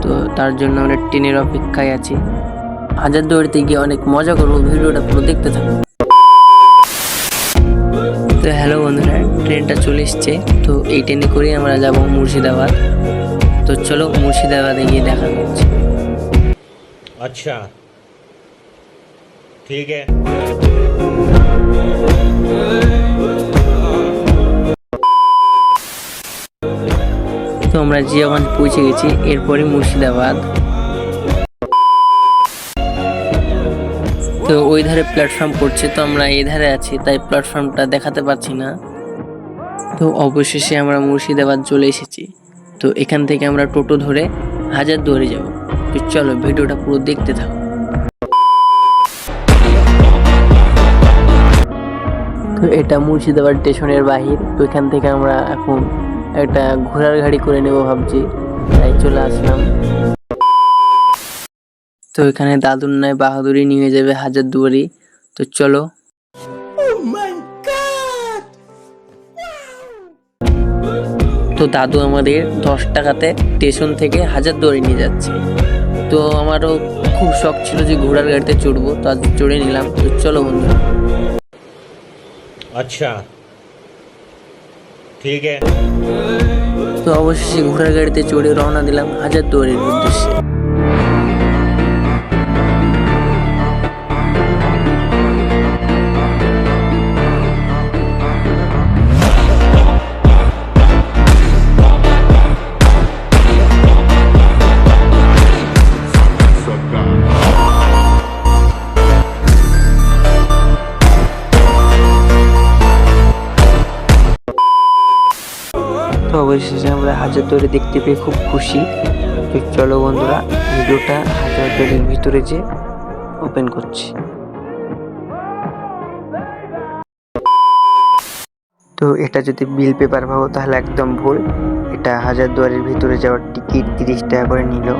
তো তার জন্য আমরা ট্রেনের অপেক্ষায় আছি। হাজারদুয়ারিতে গিয়ে অনেক মজা করবো, ভিডিওটা পুরো দেখতে থাকো। তো হ্যালো বন্ধুরা, ট্রেনটা চলে এসছে। তো এই ট্রেনে করেই আমরা যাব মুর্শিদাবাদ। তো চলো মুর্শিদাবাদে গিয়ে দেখা হচ্ছে। अच्छा ठीक है। তো আমরা জিয়াগঞ্জ পৌঁছে গেছি, এরপরে মুর্শিদাবাদ। তো ওই ধারে প্ল্যাটফর্ম পড়ছে, তো আমরা এই ধারে আছি, তাই প্ল্যাটফর্মটা দেখাতে পারছি না। তো অবশেষে আমরা মুর্শিদাবাদ চলে এসেছি। তো এখান থেকে আমরা টোটো ধরে হাজারদুয়ারি যাব। তো চলো ভিডিওটা পুরো দেখতে থাকো। তো এটা মুর্শিদাবাদ স্টেশনের বাহির। তো এখান থেকে আমরা এখন একটা ঘোড়ার গাড়ি করে নেব ভাবছি, তাই চলে আসলাম। তো এখানে দাদুর নয় বাহাদুরি নিয়ে যাবে হাজারদুয়ারি। তো চলো। তো দাদু আমাদের 10 টাকাতে স্টেশন থেকে হাজারদুয়ারি নিয়ে যাচ্ছে। তো আমারও খুব শখ ছিল যে ঘোড়ার গাড়িতে চড়বো, তো আজ চড়ে নিলাম। তো চলো বন্ধুরা। अच्छा ठीक है। তো অবশেষে ঘোড়ার গাড়িতে চড়ে রওনা দিলাম হাজারদুয়ারির উদ্দেশ্যে। তো অবশেষে আমরা হাজারদুয়ারি দেখতে পেয়ে খুব খুশি। তো চলো বন্ধুরা, ভিডিওটা হাজারদুয়ারির ভিতরে যে ওপেন করছি। তো এটা যদি বিল পেপার ভাবো তাহলে একদম ভুল। এটা হাজারদুয়ারির ভিতরে যাওয়ার টিকিট 30 টাকা করে নিল।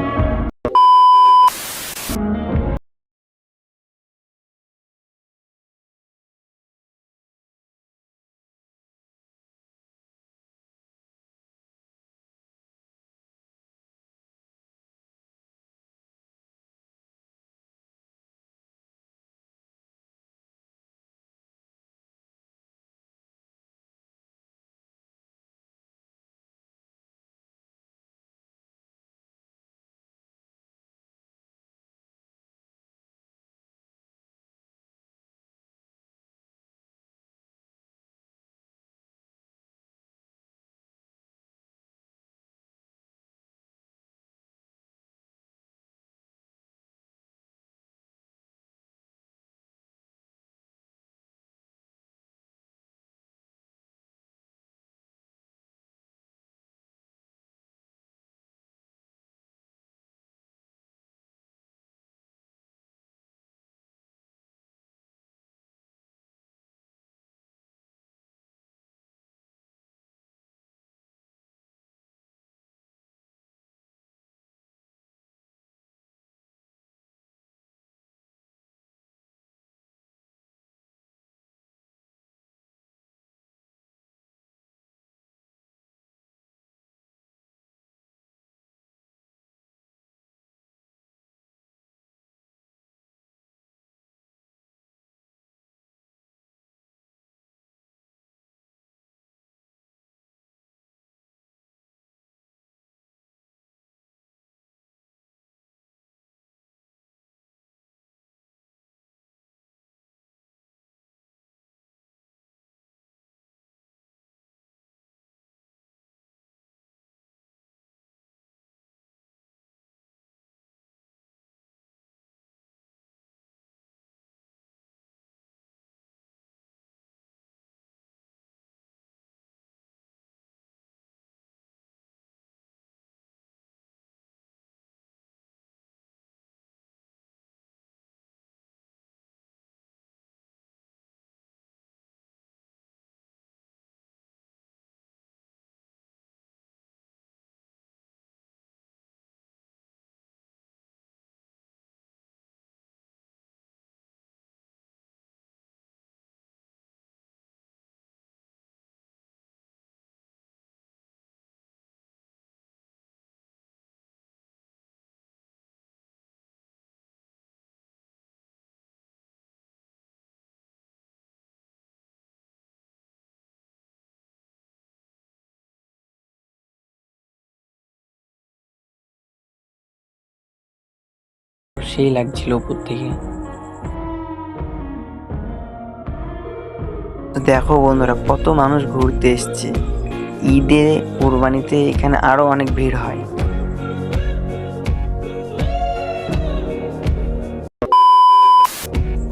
সেই লাগছিল উপর থেকে। তো দেখো বন্ধুরা, কত মানুষ ঘুরতে এসছে। ঈদে কুরবানিতে এখানে আরো অনেক ভিড় হয়।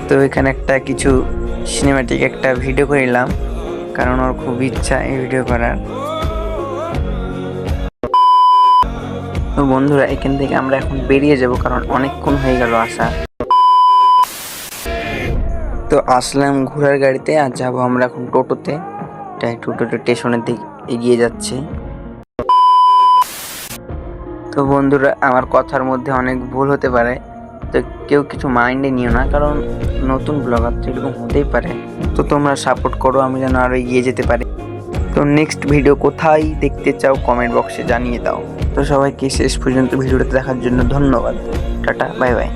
তো এখানে একটা কিছু সিনেম্যাটিক একটা ভিডিও করে নিলাম, কারণ ওর খুব ইচ্ছা এই ভিডিও করার। তো বন্ধুরা, এখান থেকে আমরা এখন বেরিয়ে যাব, কারণ অনেকক্ষণ হয়ে গেল আসা। তো আসলাম ঘোড়ার গাড়িতে, আর যাবো আমরা এখন টোটোতে। তাই টোটোটা স্টেশনের দিকে এগিয়ে যাচ্ছে। তো বন্ধুরা, আমার কথার মধ্যে অনেক ভুল হতে পারে, তো কেউ কিছু মাইন্ডে নিও না, কারণ নতুন ব্লগার তো এরকম হতেই পারে। তো তোমরা সাপোর্ট করো, আমি যেন আরো এগিয়ে যেতে পারি। তো নেক্সট ভিডিও কোথায় দেখতে চাও কমেন্ট বক্সে জানিয়ে দাও। তো সবাইকে শেষ পর্যন্ত ভিডিওটা দেখার জন্য ধন্যবাদ। Tata, bye bye.